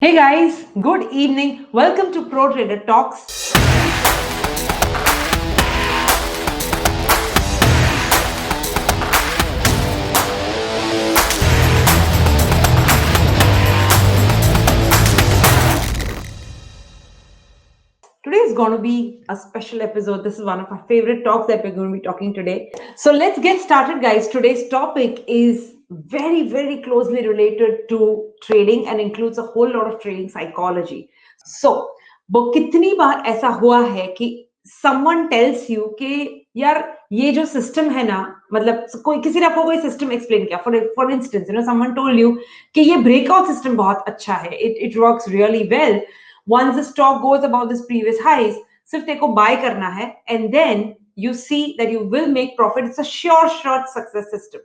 Hey guys, good evening. Welcome to Pro Trader Talks. Today is going to be a special episode. This is one of my favorite talks that we're going to be talking today. So let's get started, guys. Today's topic is very closely related to trading and includes a whole lot of trading psychology. So, वो कितनी बार ऐसा हुआ है कि someone tells you कि यार ये जो सिस्टम है ना, मतलब कोई किसी ने आपको कोई सिस्टम एक्सप्लेन किया, for instance someone told you कि ये ब्रेकआउट सिस्टम बहुत अच्छा है, it works really well. Once the stock goes above this previous highs, सिर्फ तेरे को buy करना है and then you see that you will make profit. It's a sure shot success system.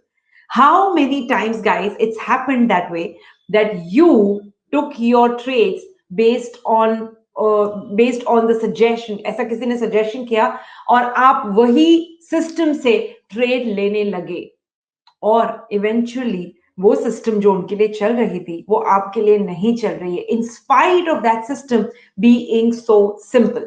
How many times, guys, it's happened that way that you took your trades based on the suggestion, ऐसा किसी ने suggestion किया और आप वही system से trade लेने लगे और eventually वो सिस्टम जो उनके लिए चल रही थी वो आपके लिए नहीं चल रही है, in spite of that system being so simple.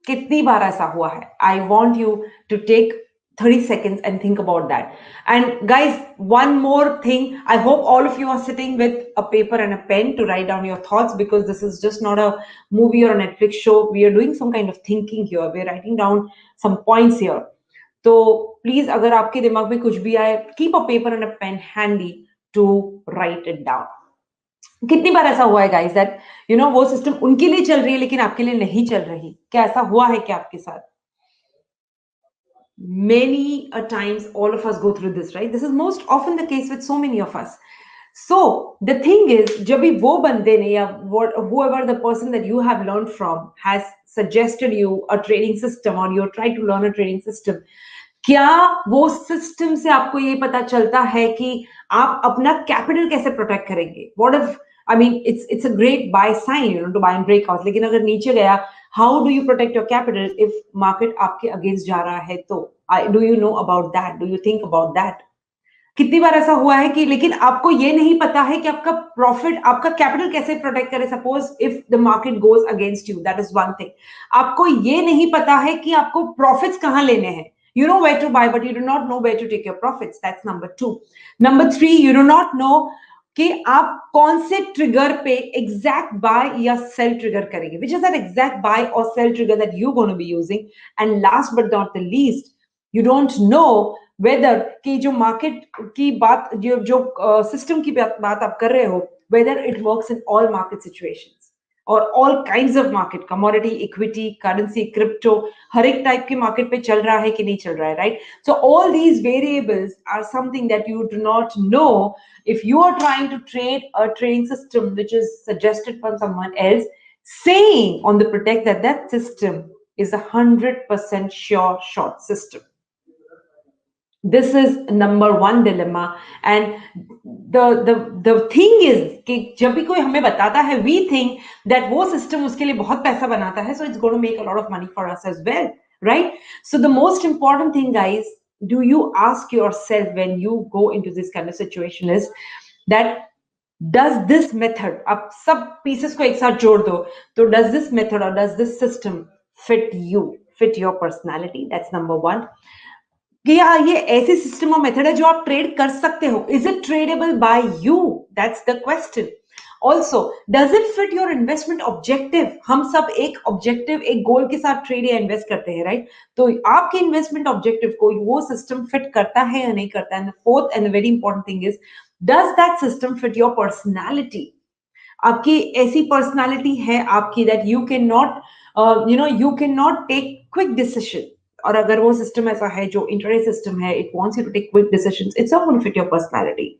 कितनी बार ऐसा हुआ है? I want you to take 30 seconds and think about that. And guys, one more thing, I hope all of you are sitting with a paper and a pen to write down your thoughts, because this is just not a movie or a Netflix show. We are doing some kind of thinking here. We are writing down some points here. तो please अगर आपके दिमाग में कुछ भी आए, keep a paper and a pen handy to write it down. कितनी बार ऐसा हुआ है गाइस दैट वो सिस्टम उनके लिए चल रही है लेकिन आपके लिए नहीं चल रही? क्या ऐसा हुआ है क्या आपके साथ? Many a times all of us go through this, right? This is most often the case with so many of us. So the thing is, जब भी वो बंदे ने या whoever the person that you have learned from has suggested you a trading system or you try to learn a trading system, क्या वो system से आपको ये पता चलता है कि आप अपना कैपिटल कैसे प्रोटेक्ट करेंगे? What if, I mean, it's a great buy sign, to buy and break out. लेकिन अगर नीचे गया, how do you protect your capital if market आपके अगेंस्ट जा रहा है? तो do you know about that? Do you think about that? कितनी बार ऐसा हुआ है कि लेकिन आपको ये नहीं पता है कि आपका प्रॉफिट, आपका कैपिटल कैसे प्रोटेक्ट करे? Suppose if the market goes against you, that is one thing. आपको ये नहीं पता है कि आपको प्रॉफिट्स कहां लेने हैं. You know where to buy, but you do not know where to take your profits. That's number 2. Number 3, you do not know कि आप कौन से ट्रिगर पे एग्जैक्ट बाय या सेल ट्रिगर करेंगे. Which is that exact buy और sell trigger that you gonna be using. And last but not the least, you don't know whether कि जो मार्केट की बात, जो सिस्टम की बात आप कर रहे हो, whether it works in all market situations और all kinds of market, commodity, equity, currency, crypto, हर एक टाइप के मार्केट पे चल रहा है कि नहीं चल रहा है, right? So all these variables are something that you do not know if you are trying to trade a trading system which is suggested from someone else, saying on the protect that that system is 100% sure short system. This is number one dilemma. And the thing is कि जब भी कोई हमें बताता है, we think that वो system उसके लिए बहुत पैसा बनाता है, so it's going to make a lot of money for us as well, right? So the most important thing, guys, do you ask yourself when you go into this kind of situation is that does this method, आप सब pieces को एक साथ जोड़ दो, तो does this method or does this system fit you, fit your personality? That's number one. कि ये ऐसे सिस्टम और मेथड है जो आप ट्रेड कर सकते हो. Is it tradable by you? That's the question. Also does it fit your investment objective? हम सब एक ऑब्जेक्टिव, एक गोल के साथ ट्रेड या इन्वेस्ट करते हैं, राइट? तो आपके इन्वेस्टमेंट ऑब्जेक्टिव को वो सिस्टम फिट करता है या नहीं करता है? And fourth and very important thing is, does that system fit your personality? आपकी ऐसी पर्सनैलिटी है आपकी that you can not you can not take quick decision. और अगर वो सिस्टम ऐसा है जो इंटरडे सिस्टम है, it wants you to take quick decisions, it's not gonna fit your personality.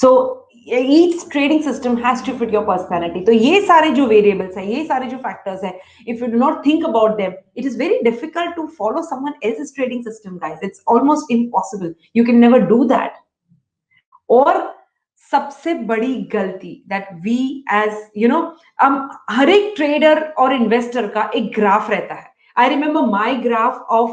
So each trading system has to fit your personality. तो ये सारे जो वेरिएबल्स है, ये सारे जो फैक्टर्स है, if you do not think about them, it is very difficult to follow someone else's trading system, guys. It's almost impossible. You can never do that. और सबसे बड़ी गलती दैट वी एज हर एक ट्रेडर और investor का एक graph रहता है. I remember my graph of,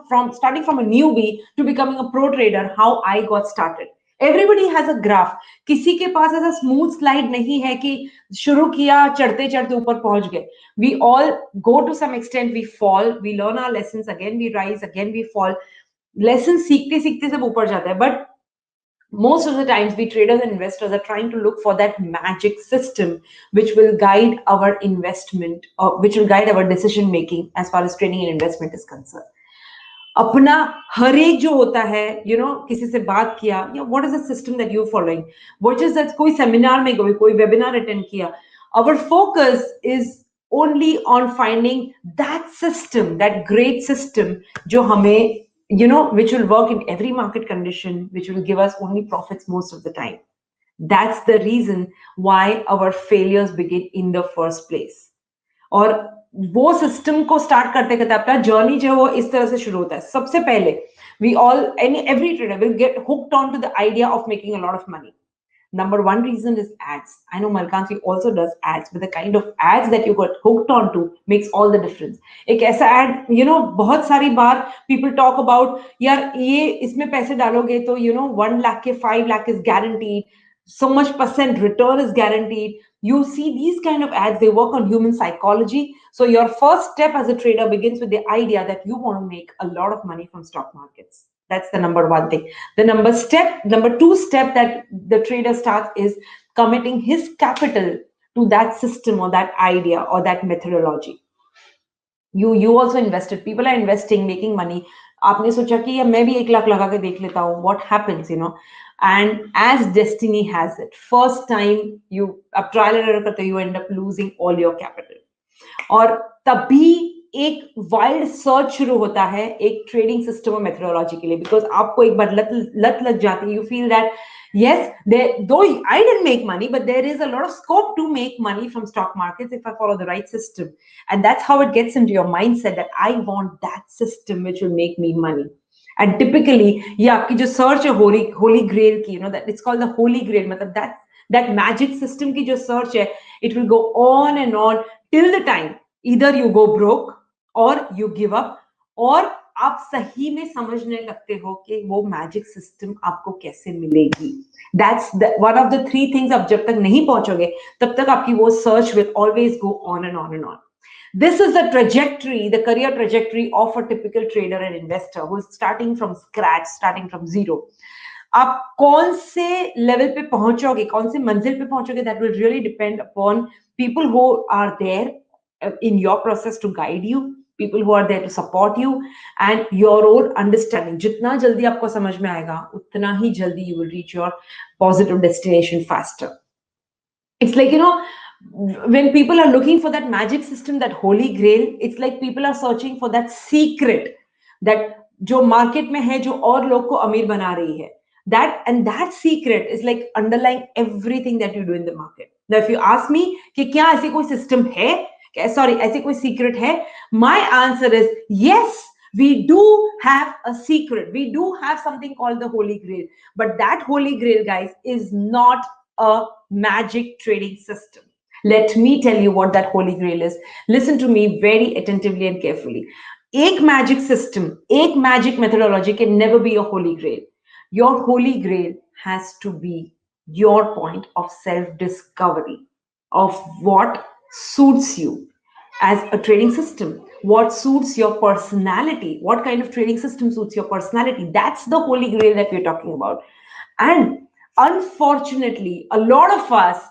from starting from a newbie to becoming a pro trader, how I got started. Everybody has a graph. किसी के पास ऐसा स्मूथ स्लाइड नहीं है कि शुरू किया चढ़ते चढ़ते ऊपर पहुंच गए. We all go to some extent, we fall, we learn our lessons, again we rise, again we fall. Lesson सीखते सीखते सब ऊपर जाता है. But most of the times we traders and investors are trying to look for that magic system which will guide our investment, or which will guide our decision making as far as trading and investment is concerned. अपना हर एक जो होता है, किसी से बात किया, या what is the system that you following, what is that, कोई सेमिनार में गए, कोई वेबिनार अटेंड किया, our focus is only on finding that system, that great system जो हमें, which will work in every market condition, which will give us only profits most of the time. That's the reason why our failures begin in the first place. और वो system को start करते करते अपना journey जो है वो इस तरह से शुरू होता है. सबसे पहले we all, every trader will get hooked on to the idea of making a lot of money. Number one reason is ads. I know Malkansview also does ads, but the kind of ads that you got hooked onto makes all the difference. एक ऐसा ad, बहुत सारी बार people talk about, यार ये इसमें पैसे डालोगे तो 1 lakh के 5 lakh is guaranteed, so much percent return is guaranteed. You see these kind of ads, they work on human psychology. So your first step as a trader begins with the idea that you want to make a lot of money from stock markets. That's the number one thing. The number two step that the trader starts is committing his capital to that system or that idea or that methodology. You also invested. People are investing, making money. आपने सोचा कि या मैं भी 1 लाख लगा के देख लेता हूँ. What happens, And as destiny has it, first time you अब trial and error करते, you end up losing all your capital. और तभी एक वाइल्ड सर्च शुरू होता है एक ट्रेडिंग सिस्टम और मेथोडोलॉजी के लिए. बिकॉज आपको एक बार लत लग जाती है. You feel that yes, though I didn't make money, but there is a lot of scope to make money from stock markets if I follow the right system. And that's how it gets into your mindset that I want that system which will make me money. And typically, ये आपकी जो search है holy grail की, that it's called the holy grail, मतलब that magic system की जो search है, it will go on and on till the time either you go broke or you give up, और आप सही में समझने लगते हो कि वो मैजिक सिस्टम आपको कैसे मिलेगी. That's one of the 3 things. आप जब तक नहीं पहुंचोगे तब तक आपकी वो search will always go on and on and on. This is the trajectory, the career trajectory of a typical trader and investor who is starting from scratch, starting from zero. आप कौन से लेवल पे पहुंचोगे, कौन से मंजिल पे पहुंचोगे, that will really depend upon people who are there in your process to guide you, people who are there to support you, and your own understanding. जितना जल्दी आपको समझ में आएगा उतना ही जल्दी you will reach your positive destination faster. It's like, when people are looking for that magic system, that holy grail, it's like people are searching for that secret that जो market में है, जो और लोग को अमीर बना रही है. That secret is like underlying everything that you do in the market. Now, if you ask me कि क्या ऐसी कोई system है, ऐसी कोई secret है, my answer is yes. We do have a secret. We do have something called the Holy Grail. But that Holy Grail, guys, is not a magic trading system. Let me tell you what that Holy Grail is. Listen to me very attentively and carefully. एक magic system, एक magic methodology can never be a Holy Grail. Your Holy Grail has to be your point of self-discovery of what suits you as a trading system, what suits your personality, what kind of trading system suits your personality. That's the Holy Grail that we're talking about. And unfortunately, a lot of us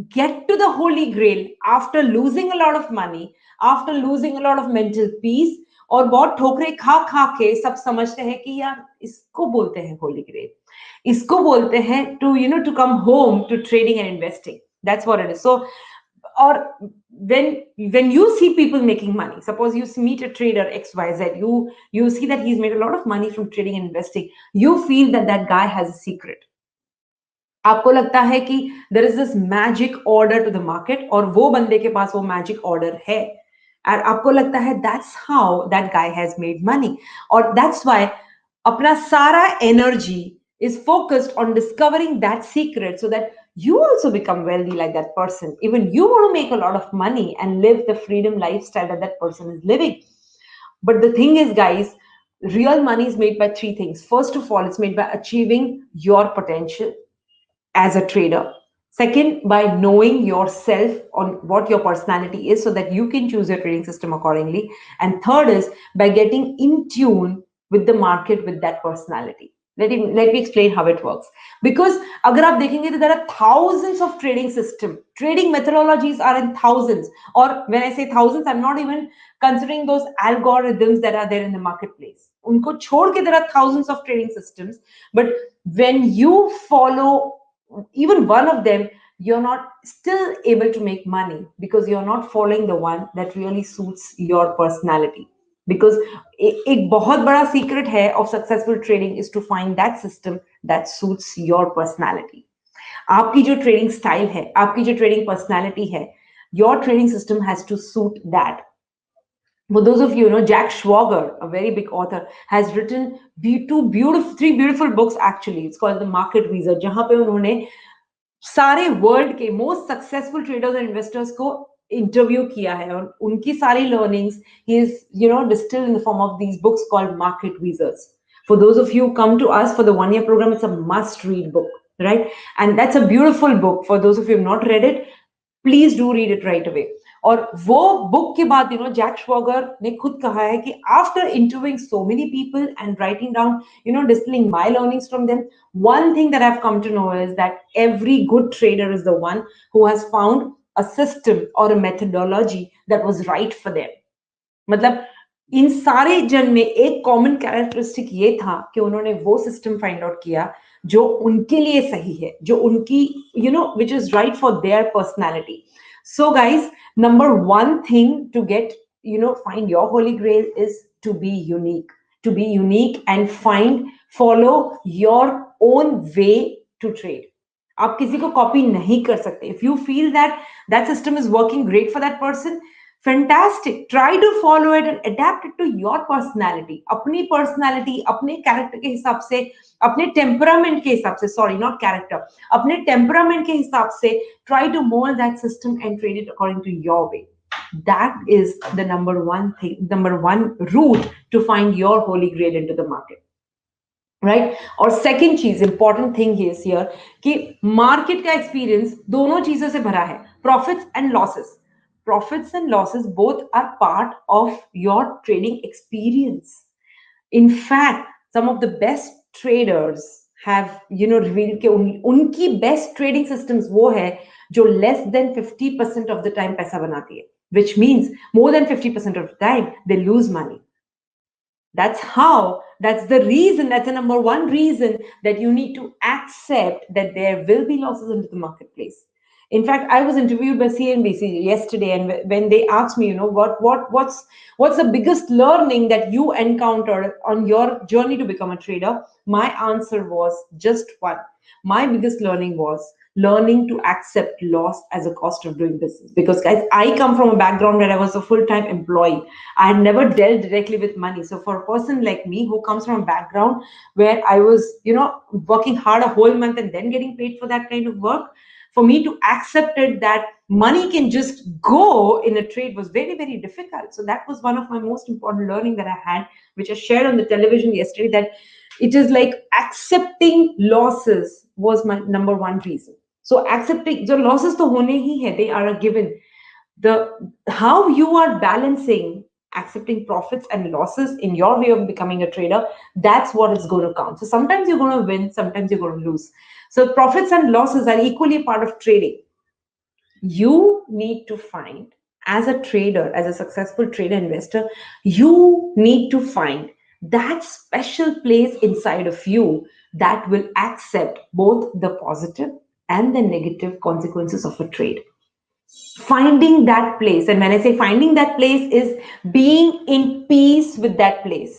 get to the Holy Grail after losing a lot of money, after losing a lot of mental peace, और बहुत ठोकरे खा खा के सब समझते हैं कि यार इसको बोलते हैं Holy Grail, इसको बोलते हैं to come home to trading and investing. That's what it is. So, or when you see people making money, suppose you meet a trader XYZ, you see that he's made a lot of money from trading and investing, you feel that guy has a secret. आपको लगता है कि there is this magic order to the market, और वो बंदे के पास वो magic order है, और आपको लगता है that's how that guy has made money, और that's why अपना सारा energy is focused on discovering that secret so that you also become wealthy like that person. Even you want to make a lot of money and live the freedom lifestyle that person is living. But the thing is, guys, Real money is made by three things. First of all, it's made by achieving your potential as a trader. Second, by knowing yourself on what your personality is so that you can choose your trading system accordingly. And third is by getting in tune with the market with that personality. Let me explain how it works. Because agar aap dekhenge, there are thousands of trading system. Trading methodologies are in thousands. Or when I say thousands, I'm not even considering those algorithms that are there in the marketplace. Unko chhod ke there are thousands of trading systems. But when you follow even one of them, you're not still able to make money because you're not following the one that really suits your personality. Because एक बहुत बड़ा secret है of successful trading is to find that system that suits your personality. आपकी जो trading style है, आपकी जो trading personality है, your trading system has to suit that. For those of you, Jack Schwager, a very big author, has written three beautiful books actually. It's called The Market Wizard, जहाँ पे उन्होंने सारे world के most successful traders and investors को interview किया है और उनकी सारी learnings he is distilled in the form of these books called market wizards. For those of you who come to us for the 1 year program, it's a must read book, right? And that's a beautiful book. For those of you who have not read it, please do read it right away. और वो book के बाद Jack श्वागर ने खुद कहा है कि after interviewing so many people and writing down distilling my learnings from them, one thing that I've come to know is that every good trader is the one who has found a system or a methodology that was right for them. मतलब इन सारे जन में एक common characteristic ये था कि उन्होंने वो सिस्टम फाइंड आउट किया जो उनके लिए सही है, जो उनकी which is right for their personality. So guys, number one thing to get, find your holy grail is to be unique. To be unique and follow your own way to trade. आप किसी को copy नहीं कर सकते. If you feel that system is working great for that person, fantastic. Try to follow it and adapt it to your personality. अपनी personality, अपने character के हिसाब से, अपने temperament के हिसाब से, sorry, not character, अपने temperament के हिसाब से try to mold that system and trade it according to your way. That is the number one route to find your holy grail into the market. Right? और second चीज important thing is here कि market का experience दोनों चीजों से भरा है. Profits and losses. Profits and losses both are part of your trading experience. In fact, some of the best traders have revealed कि उनकी best trading systems वो है जो less than 50% of the time पैसा बनाती है, which means more than 50% of the time they lose money. That's the reason, that's the number one reason that you need to accept that there will be losses into the marketplace. In fact, I was interviewed by CNBC yesterday, and when they asked me, what's the biggest learning that you encountered on your journey to become a trader, my answer was just one. My biggest learning was learning to accept loss as a cost of doing business. Because guys, I come from a background where I was a full-time employee. I had never dealt directly with money. So for a person like me who comes from a background where I was, working hard a whole month and then getting paid for that kind of work, for me to accept it that money can just go in a trade was very, very difficult. So that was one of my most important learning that I had, which I shared on the television yesterday, that it is like accepting losses was my number one reason. So accepting the losses to hone hi hai, they are a given. How you are balancing accepting profits and losses in your way of becoming a trader, that's what is going to count. So sometimes you're going to win, sometimes you're going to lose. So profits and losses are equally part of trading. You need to find, as a trader, as a successful trader investor, you need to find that special place inside of you that will accept both the positive and the negative consequences of a trade. Finding that place, and when I say finding that place, is being in peace with that place.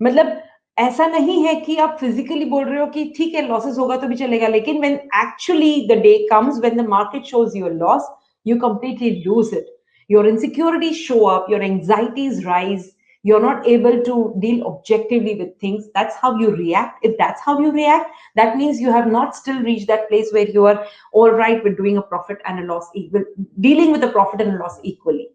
मतलब ऐसा नहीं है कि आप physically बोल रहे हो कि ठीक है losses होगा तो भी चलेगा, लेकिन when actually the day comes when the market shows you a loss, you completely lose it. Your insecurities show up, your anxieties rise, you're not able to deal objectively with things. That's how you react. If that's how you react, that means you have not still reached that place where you are all right with doing a profit and a loss, dealing with a profit and a loss equally.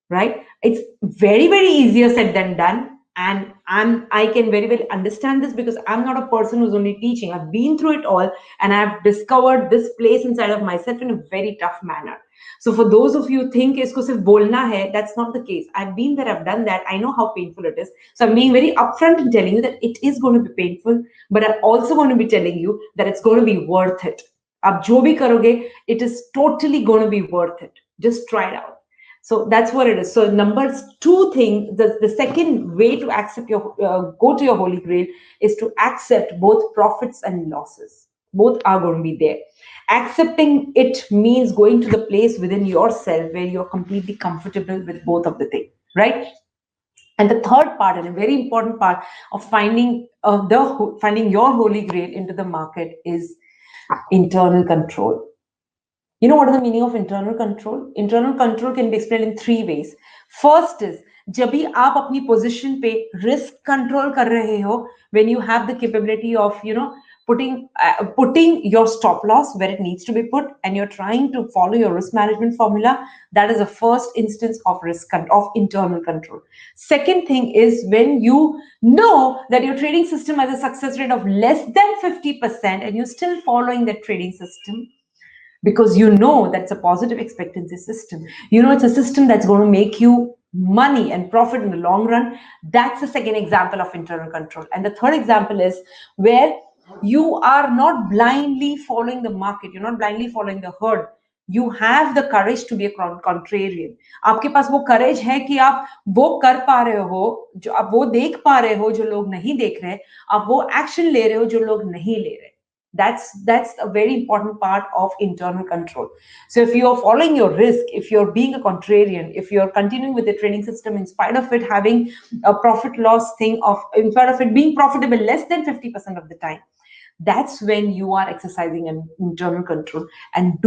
Right? It's very, very easier said than done. And I can very well understand this because I'm not a person who's only teaching. I've been through it all, and I've discovered this place inside of myself in a very tough manner. So for those of you who think isko sirf bolna hai, that's not the case. I've been there, I've done that. I know how painful it is. So I'm being very upfront in telling you that it is going to be painful, but I'm also going to be telling you that it's going to be worth it. Ab jo bhi karoge, it is totally going to be worth it. Just try it out. So that's what it is. So number two thing, the second way to accept your go to your Holy Grail is to accept both profits and losses. Both are going to be there. Accepting it means going to the place within yourself where you're completely comfortable with both of the things, right? And the third part, and a very important part of finding your Holy Grail into the market, is internal control. You know what is the meaning of internal control? Internal control can be explained in three ways. First is, जब भी आप अपनी position पे risk control कर रहे हो, when you have the capability of, putting your stop loss where it needs to be put, and you're trying to follow your risk management formula, that is the first instance of of internal control. Second thing is when you know that your trading system has a success rate of less than 50% and you're still following that trading system, because you know that's a positive expectancy system. You know it's a system that's going to make you money and profit in the long run. That's the second example of internal control. And the third example is where you are not blindly following the market, you're not blindly following the herd. You have the courage to be a contrarian. आपके पास वो courage है कि आप वो कर पा रहे हो, जो आप वो देख पा रहे हो जो लोग नहीं देख रहे, आप वो action ले रहे हो जो लोग नहीं ले रहे. That's a very important part of internal control. So if you're following your risk, if you're being a contrarian, if you're continuing with the trading system in spite of it having a profit loss thing, of in spite of it being profitable less than 50% of the time, that's when you are exercising an internal control. And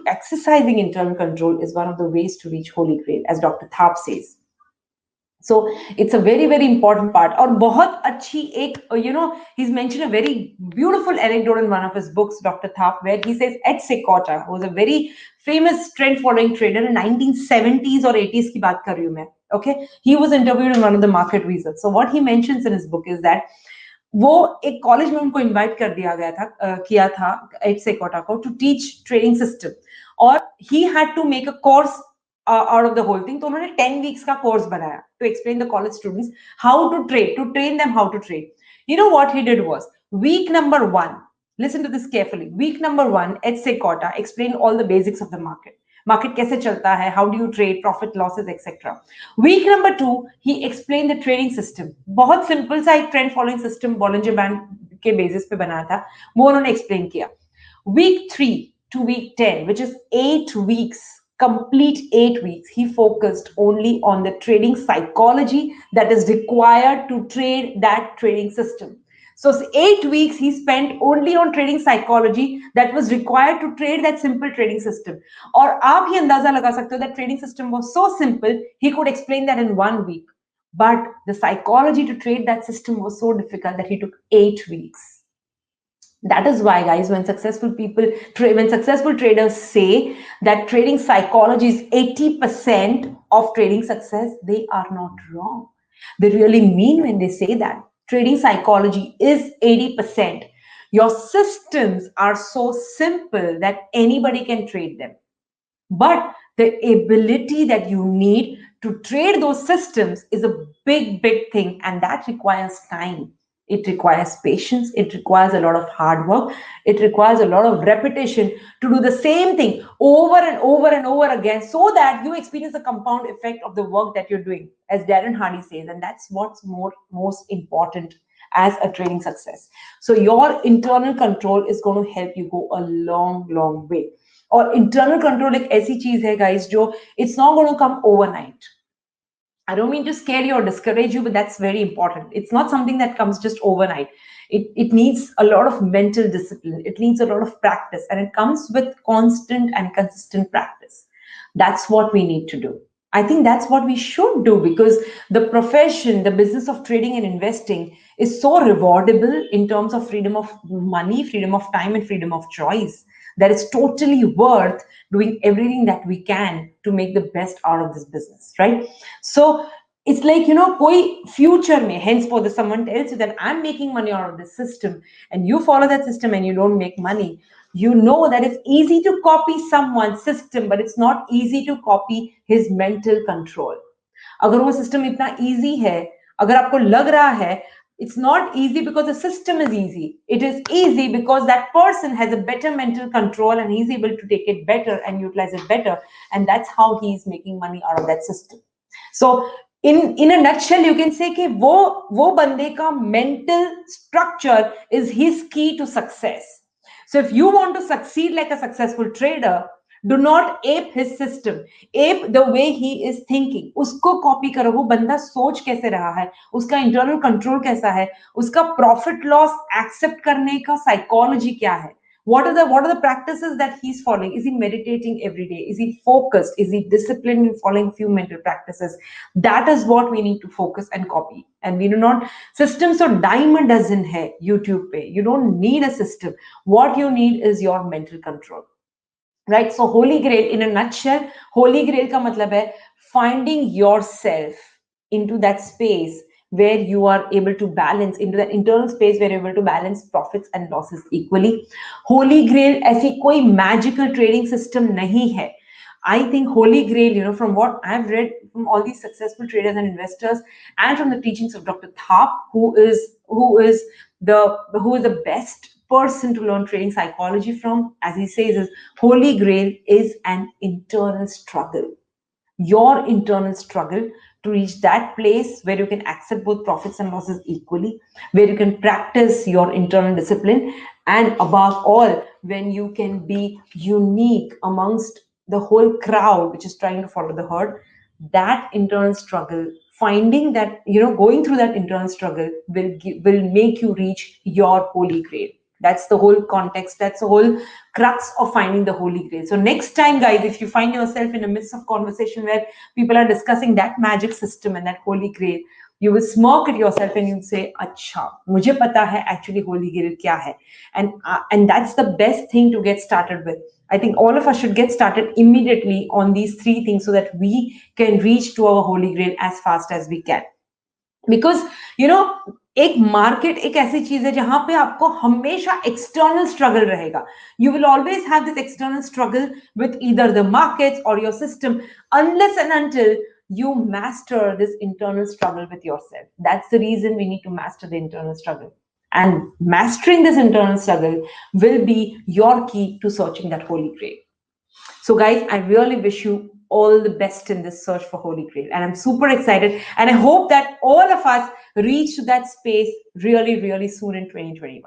exercising internal control is one of the ways to reach Holy Grail, as Dr. Thap says. So it's a very, very important part. Or बहुत अच्छी एक, he's mentioned a very beautiful anecdote in one of his books, Dr. Thap, where he says Ed Seykota, who was a very famous trend following trader in 1970s or 80s की बात कर रही हूँ मैं. Okay, he was interviewed in one of the market research. So what he mentions in his book is that वो एक college में उनको इनवाइट कर दिया गया था, किया था एड सेकोटा को, टू टीच ट्रेडिंग सिस्टम, और he had to make a course out of the whole thing. तो उन्होंने 10 weeks का कोर्स बनाया to explain the college students how to trade, to train them how to trade. You know what he did was, week number 1, listen to this carefully, week number 1, Ed Seykota explained all the basics of the market. Market कैसे चलता है, how do you trade, profit losses, etc. Week number 2, he explained the trading system. बहुत simple सा एक trend following system Bollinger Band के basis पे बनाया था, वो उन्होंने explain किया. Week 3 to week 10, which is 8 weeks, complete 8 weeks, he focused only on the trading psychology that is required to trade that trading system. So 8 weeks he spent only on trading psychology that was required to trade that simple trading system. और आप ही अंदाजा लगा सकते हो that trading system was so simple, he could explain that in 1 week. But the psychology to trade that system was so difficult that he took 8 weeks. That is why, guys, when successful traders say that trading psychology is 80% of trading success, they are not wrong. They really mean when they say that. Trading psychology is 80%. Your systems are so simple that anybody can trade them. But the ability that you need to trade those systems is a big, big thing, and that requires time. It requires patience. It requires a lot of hard work. It requires a lot of repetition to do the same thing over and over and over again, so that you experience the compound effect of the work that you're doing, as Darren Hardy says. And that's what's most important as a trading success. So your internal control is going to help you go a long, long way. Or internal control एक ऐसी चीज है, guys, जो it's not going to come overnight. I don't mean to scare you or discourage you, but that's very important. It's not something that comes just overnight. It needs a lot of mental discipline. It needs a lot of practice, and it comes with constant and consistent practice. That's what we need to do. I think that's what we should do, because the profession, the business of trading and investing is so rewardable in terms of freedom of money, freedom of time, and freedom of choice, that it's totally worth doing everything that we can to make the best out of this business, right? So it's like, koi future mein, henceforth, if someone tells you that I'm making money out of this system and you follow that system and you don't make money, you know that it's easy to copy someone's system, but it's not easy to copy his mental control. अगर वो system इतना easy है, अगर आपको लग रहा है, it's not easy because the system is easy. It is easy because that person has a better mental control and he's able to take it better and utilize it better, and that's how he is making money out of that system. So in a nutshell you can say कि वो बंदे का mental structure is his key to success. So if you want to succeed like a successful trader, do not ape his system, ape the way he is thinking. उसको copy करो, वो बंदा सोच कैसे रहा है, उसका internal control कैसा है, उसका profit loss accept करने का psychology क्या है, what are the practices that he's following, is he meditating every day, is he focused, is he disciplined in following few mental practices. That is what we need to focus and copy, and we do not systems or diamond doesn't hai YouTube pe, you don't need a system, what you need is your mental control. Right? So Holy Grail in a nutshell, Holy Grail ka matlab hai finding yourself into that space where you are able to balance, into that internal space where you're able to balance profits and losses equally. Holy Grail ऐसी कोई magical trading system नहीं है. I think Holy Grail, from what I've read from all these successful traders and investors, and from the teachings of Dr. Thap, who is the best person to learn trading psychology from, as he says, is Holy Grail is an internal struggle. Your internal struggle to reach that place where you can accept both profits and losses equally, where you can practice your internal discipline, and above all, when you can be unique amongst the whole crowd which is trying to follow the herd. That internal struggle, finding that, going through that internal struggle will make you reach your Holy Grail. That's the whole context. That's the whole crux of finding the Holy Grail. So next time, guys, if you find yourself in the midst of conversation where people are discussing that magic system and that Holy Grail, you will smirk at yourself and you'll say, "Acha, mujhe pata hai actually Holy Grail kya hai," and that's the best thing to get started with. I think all of us should get started immediately on these three things so that we can reach to our Holy Grail as fast as we can. Because एक market एक ऐसी चीज है जहां पे आपको हमेशा external struggle रहेगा. You will always have this external struggle with either the markets or your system, unless and until you master this internal struggle with yourself. That's the reason we need to master the internal struggle. And mastering this internal struggle will be your key to searching that Holy Grail. So guys, I really wish you all the best in this search for Holy Grail. And I'm super excited. And I hope that all of us reach to that space really, really soon in 2021.